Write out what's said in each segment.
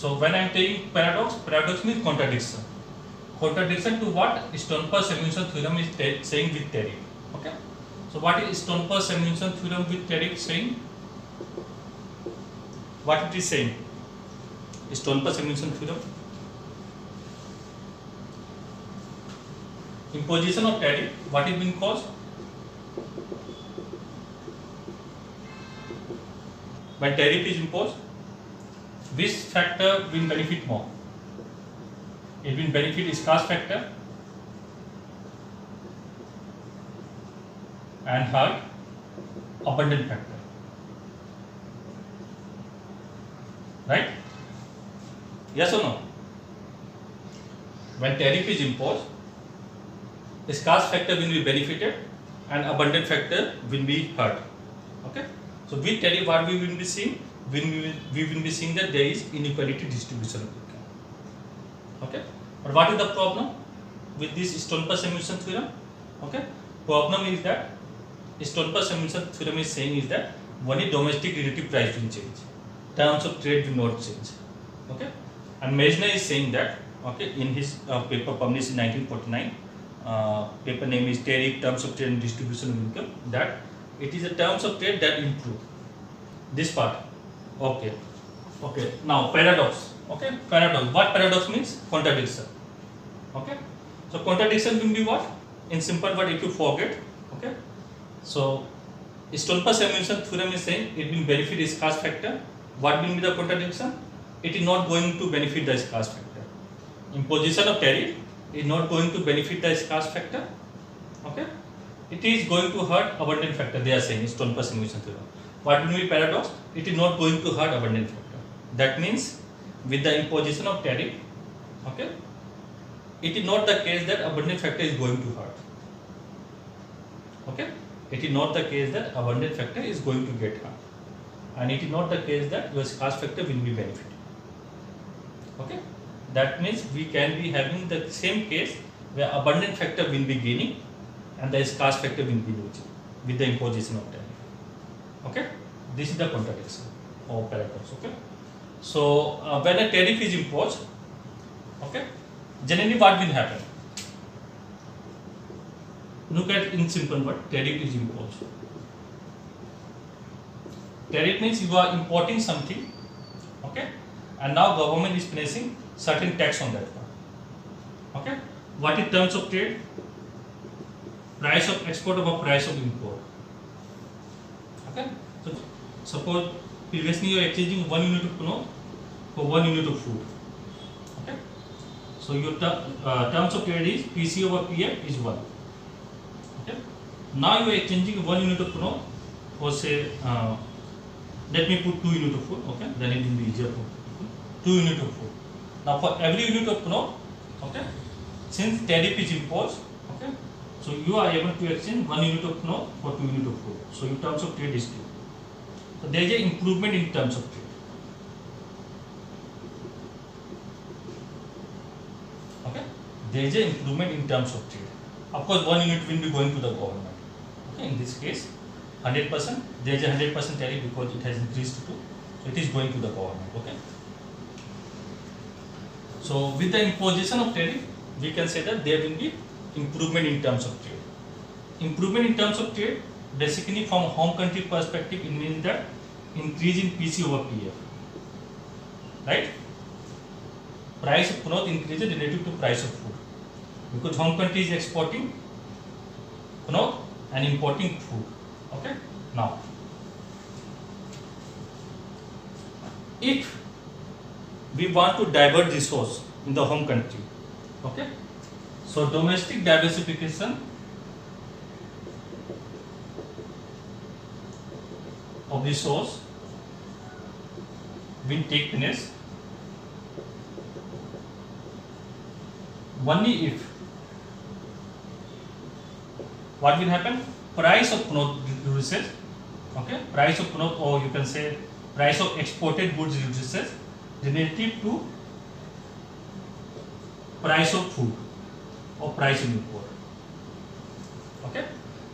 So when I am taking paradox, paradox means contradiction. Contradiction to what Stonepur-Samuelson theorem is saying with tariff. Okay. So what is Stonepur-Samuelson theorem with tariff saying? What it is saying? Stonepur-Samuelson theorem. Imposition of tariff. What is being caused? When tariff is imposed, which factor will benefit more? It will benefit scarce factor and hurt abundant factor. Right? Yes or no? When tariff is imposed, scarce factor will be benefited and abundant factor will be hurt. Okay? So with tariff, what we will be seeing? We will be seeing that there is inequality distribution of income. Okay? But what is the problem with this Stonepur-Samuelson theorem? Okay? Problem is that Stonepur-Samuelson theorem is saying is that only domestic relative price will change. Terms of trade will not change. Okay? And Mejner is saying that, okay, in his paper published in 1949, paper name is Tariff, Terms of Trade and Distribution of Income, that it is a terms of trade that improve. This part. Okay. Okay. Now paradox. Okay. Paradox. What paradox means? Contradiction. Okay. So contradiction will be what? In simple word, if you forget. Okay. So Stonepur-Samuelson theorem is saying it will benefit scarce factor. What will be the contradiction? It is not going to benefit the scarce factor. Imposition of tariff is not going to benefit the scarce factor. Okay. It is going to hurt abundant factor. They are saying Stonepur-Samuelson theorem. What will be paradox? It is not going to hurt abundant factor. That means with the imposition of tariff, okay, it is not the case that abundant factor is going to hurt. Okay, it is not the case that abundant factor is going to get hurt, and it is not the case that your scarce factor will be benefited. Okay, that means we can be having the same case where abundant factor will be gaining and the scarce factor will be losing with the imposition of tariff. Okay, this is the contradiction or paradox. Okay, so when a tariff is imposed, okay, generally what will happen? Look at in simple word, tariff is imposed. Tariff means you are importing something, okay, and now government is placing certain tax on that one. Okay, what is terms of trade? Price of export over price of import. Okay, so suppose previously you are exchanging 1 unit of cloth for 1 unit of food. Okay, so your terms of trade is PC over PF is 1. Okay, now you are exchanging 1 unit of cloth for say, let me put 2 unit of food. Okay, then it will be easier for 2 unit of food. Now for every unit of cloth, okay, since tariff is imposed, okay, so you are able to exchange 1 unit of cloth for 2 unit of food. So your terms of trade is 2. So there is an improvement in terms of trade. Okay, there is an improvement in terms of trade. Of course, 1 unit will be going to the government. Okay, in this case, 100%. There is a 100% tariff because it has increased to 2. So it is going to the government. Okay. So with the imposition of tariff, we can say that there will be improvement in terms of trade. Improvement in terms of trade, basically from home country perspective, it means that increase in PC over PF. Right? Price of cloth increases relative to price of food. Because home country is exporting cloth and importing food. Okay? Now, if we want to divert resource in the home country, okay, so domestic diversification of resource will take place only if what will happen? Price of cloth reduces, okay, price of cloth, or you can say price of exported goods reduces relative to price of food or price of import. Okay,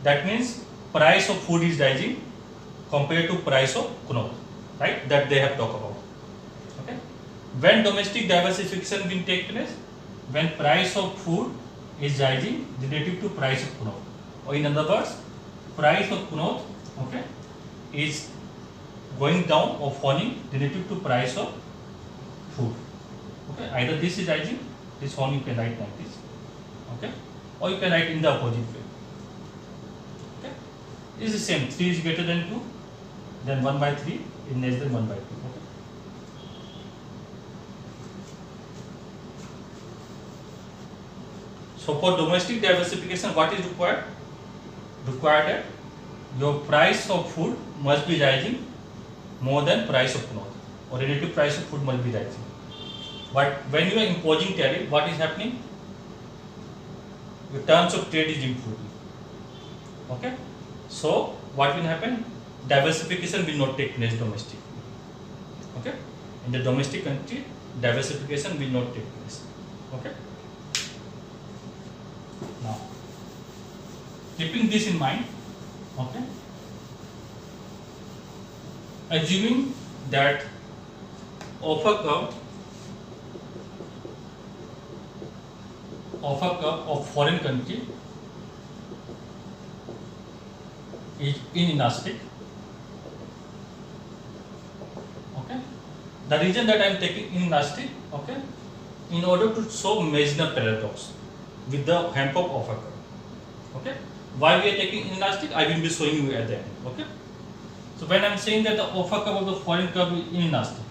that means price of food is rising compared to price of cloth, right? That they have talked about. Okay, when domestic diversification will take place, when price of food is rising relative to price of cloth, or in other words, price of cloth, okay, is going down or falling relative to price of food. Okay, either this is rising, this one you can write like this, okay, or you can write in the opposite way. Okay, it is the same. 3 is greater than 2, then 1 by 3 is less than 1 by 2. Okay. So for domestic diversification, what is required? Required that your price of food must be rising more than price of cloth, or relative price of food must be rising. But when you are imposing tariff, what is happening? The terms of trade is improving. Okay. So what will happen? Diversification will not take place domestic. Okay. In the domestic country, diversification will not take place. Okay. Now, keeping this in mind, okay, assuming that offer curve of foreign country is inelastic. Okay, the reason that I am taking inelastic, okay, in order to show Meissner paradox with the help of offer curve. Okay, why we are taking inelastic, I will be showing you at the end. Okay, so when I am saying that the offer curve of the foreign curve is inelastic,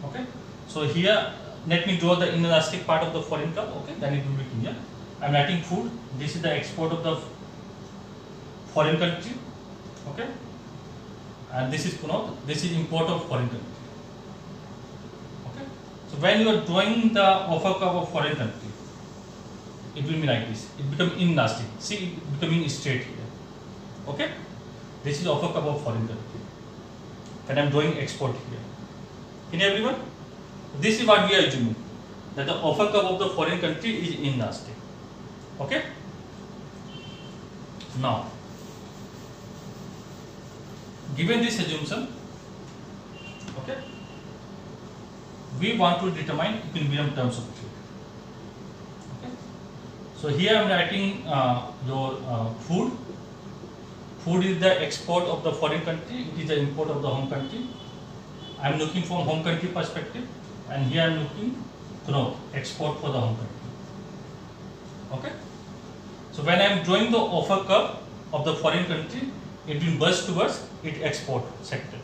okay, so here let me draw the inelastic part of the foreign curve. Okay, then it will be clear. I am writing food. This is the export of the foreign country. Okay, and this is cloth. This is import of foreign country. Okay, so when you are drawing the offer curve of foreign country, it will be like this. It becomes inelastic. See, it becoming straight here. Okay, this is offer curve of foreign country. When I am drawing export here. Can everyone? This is what we are assuming, that the offer curve of the foreign country is inelastic. Okay. Now, given this assumption, okay, we want to determine equilibrium terms of trade. Okay. So here I am writing your food. Food is the export of the foreign country. It is the import of the home country. I am looking from home country perspective, and here I am looking cloth, export for the home country. Okay. So when I am drawing the offer curve of the foreign country, it will burst towards its export sector.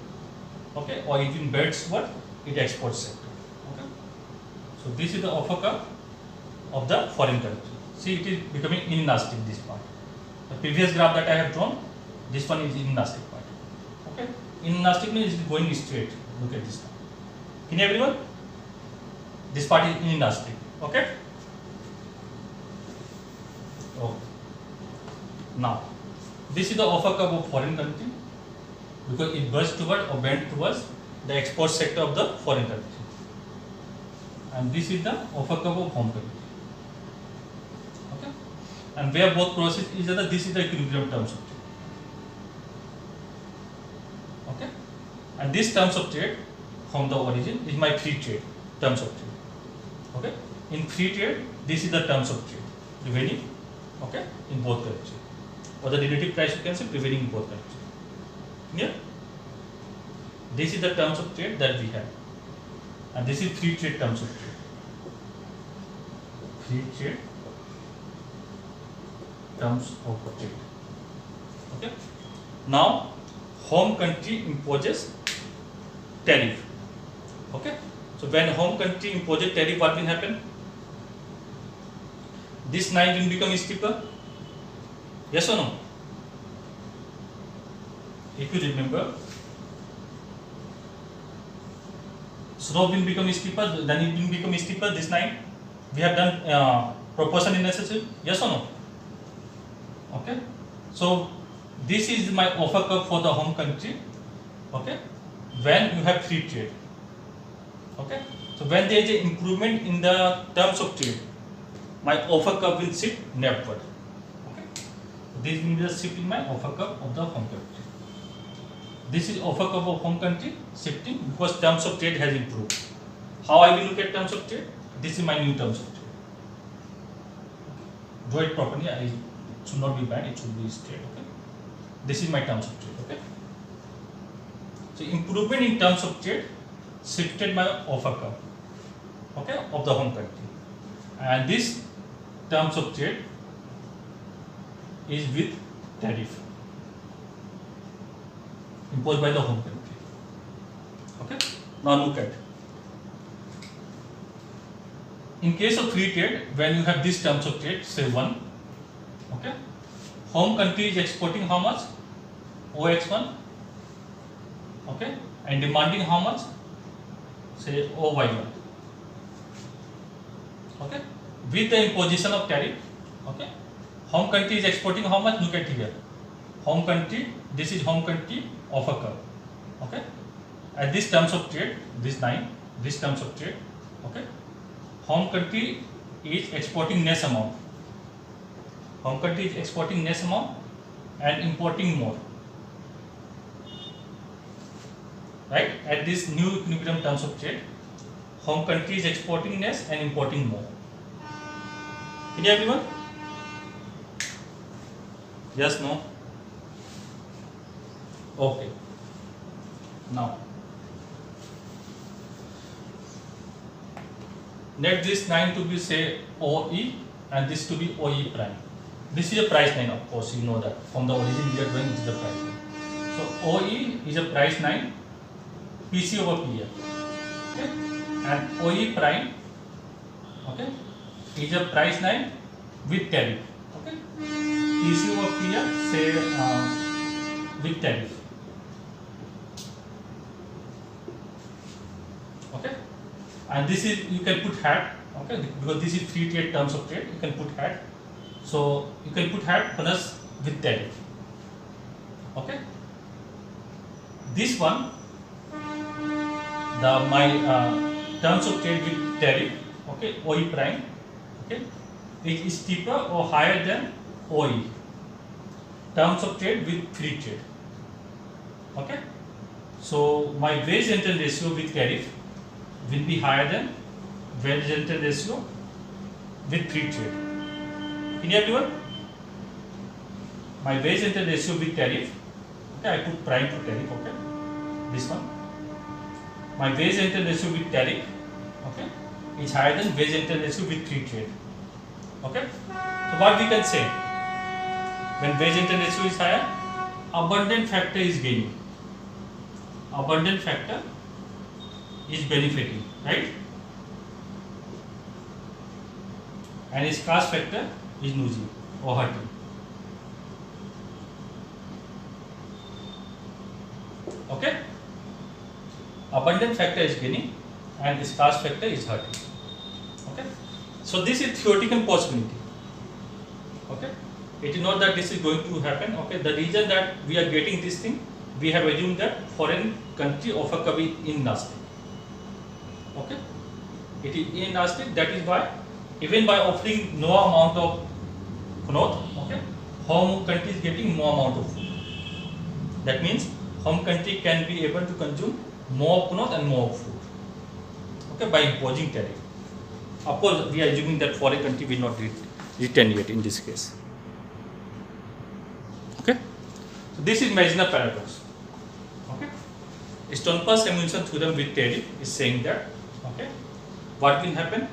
Okay, or it will bend towards its export sector. Okay. So this is the offer curve of the foreign country. See, it is becoming inelastic, this part. The previous graph that I have drawn, this one is inelastic part. Okay, inelastic means it is going straight. Look at this. Can everyone? This part is inelastic. Okay. Oh. Now, this is the offer curve of foreign country because it bursts towards or bends towards the export sector of the foreign country, and this is the offer curve of home country. Okay, and where both crosses each other, this is the equilibrium terms of trade. Okay, and this terms of trade from the origin is my free trade terms of trade. Okay, in free trade, this is the terms of trade prevailing. Okay, in both countries, or the relative price you can say prevailing in both countries. Yeah, this is the terms of trade that we have, and this is free trade terms of trade. Free trade terms of trade. Okay. Now, home country imposes tariff. Okay. So when home country imposes tariff, what will happen? This line will become steeper. Yes or no? If you remember, slope will become steeper, then it will become steeper. This line, we have done proportion in necessary. Yes or no? Okay. So this is my offer curve for the home country. Okay. When you have free trade. Okay. So when there is an improvement in the terms of trade, my offer curve will shift northward. Okay. This will be the shift in my offer curve of the home country. This is offer curve of home country shifting because terms of trade has improved. how I will look at terms of trade? This is my new terms of trade. Draw it properly. It should not be bad. It should be straight. Okay. This is my terms of trade. Okay. So improvement in terms of trade shifted my offer curve. Okay, of the home country, and this terms of trade is with tariff imposed by the home country. Okay. Now look at. In case of free trade, when you have this terms of trade, say 1, okay, home country is exporting how much? OX1, okay, and demanding how much? Say OY1, okay, with the imposition of tariff, okay, home country is exporting how much? Look at here, home country, this is home country offer curve, okay, at this terms of trade, this 9, this terms of trade, okay, home country is exporting less amount. Home country is exporting less amount and importing more. Right? At this new equilibrium terms of trade, home country is exporting less and importing more. Clear everyone? Yes, no? Okay. Now, let this 9 to be say OE and this to be OE prime. This is a price line, of course, you know that. From the origin we are doing this is the price line. So OE is a price line, PC over PL. Okay? And OE prime, okay, is a price line with tariff. Okay? PC over PL, say with tariff. Okay? And this is, you can put hat, okay, because this is free trade terms of trade, you can put hat. So you can put hat plus with tariff. Okay. This one, my terms of trade with tariff, okay, OE prime, okay, it is cheaper or higher than OE. Terms of trade with free trade. Okay. So my wage rental ratio with tariff will be higher than wage rental ratio with free trade. Can you everyone? My wage rental ratio with tariff, okay, I put prime to tariff, okay, this one. My wage rental ratio with tariff, okay, is higher than wage rental ratio with free trade. Okay. So what we can say? When wage rental ratio is higher, abundant factor is gaining. Abundant factor is benefiting, right? And scarce factor is losing or hurting. Okay? Abundant factor is gaining and scarce factor is hurting. Okay? So this is theoretical possibility. Okay? It is not that this is going to happen. Okay? The reason that we are getting this thing, we have assumed that foreign country offer curve is inelastic. Okay? It is inelastic. That is why even by offering no amount of cloth, okay, home country is getting more amount of food. That means home country can be able to consume more cloth and more food. Okay, by imposing tariff. Of course, we are assuming that foreign country will not retaliate in this case. Okay, so this is Meissner paradox. Okay, Stonepaar-Samuelson theorem with tariff is saying that, okay, what will happen?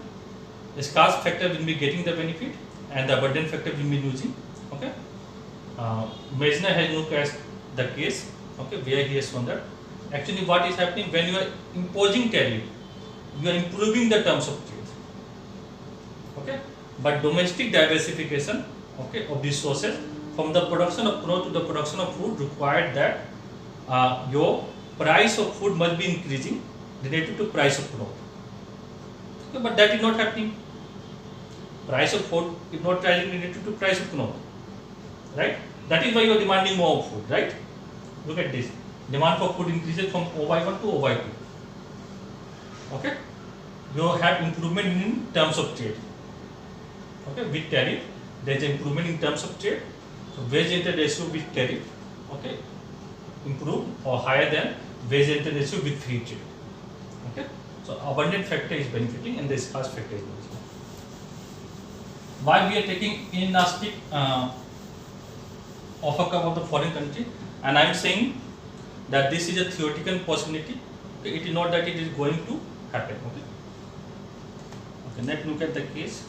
The scarce factor will be getting the benefit and the abundant factor will be losing. Okay, Meissner has looked at the case, okay, where he has shown that actually what is happening when you are imposing tariff, you are improving the terms of trade. Okay, but domestic diversification, okay, of these sources from the production of cloth to the production of food required that your price of food must be increasing related to price of cloth. Okay, but that is not happening. Price of food is not rising related to price of cloth, right? That is why you are demanding more food, right? Look at this. Demand for food increases from OY1 to OY2. Okay? You have improvement in terms of trade. Okay? With tariff, there is an improvement in terms of trade. So wage rental ratio with tariff, okay, improve or higher than wage rental ratio with free trade. Okay? So abundant factor is benefiting and the scarce factor is benefiting. Why we are taking inelastic offer curve of the foreign country, and I am saying that this is a theoretical possibility. Okay, it is not that it is going to happen. Okay. Okay. Let's look at the case.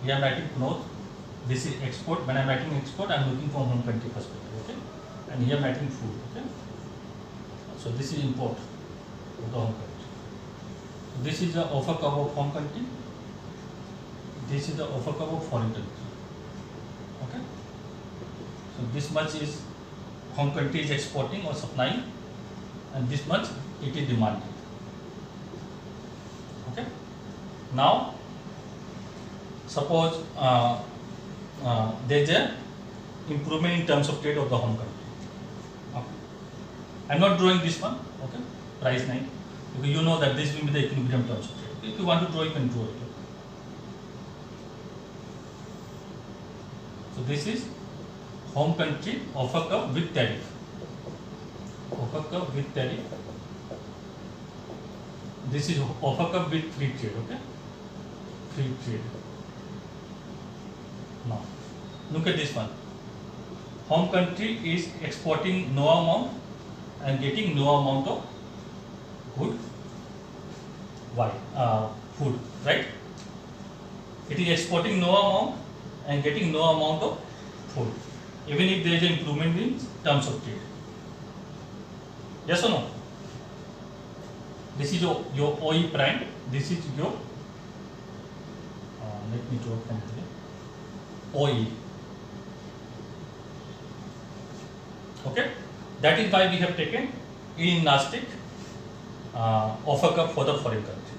Here I am writing growth. This is export. When I am writing export, I am looking from home country perspective. Okay. And here I am writing food. Okay. So this is import of the home country. So this is the offer curve of home country. This is the offer curve of foreign country. Okay. So this much is home country is exporting or supplying, and this much it is demanding. Okay. Now suppose there is a improvement in terms of trade of the home country. Okay. I am not drawing this one. Okay. Price 9, because you know that this will be the equilibrium terms of trade. Okay. If you want to draw, you can draw it. Okay. So this is home country offer curve with tariff. Offer curve with tariff. This is offer curve with free trade. Okay. Free trade. Now look at this one. Home country is exporting no amount and getting no amount of good food, right? It is exporting no amount and getting no amount of food, even if there is an improvement in terms of trade. Yes or no? This is your OE prime. This is your let me draw from here. OE. Okay, that is why we have taken inelastic offer curve for the foreign country.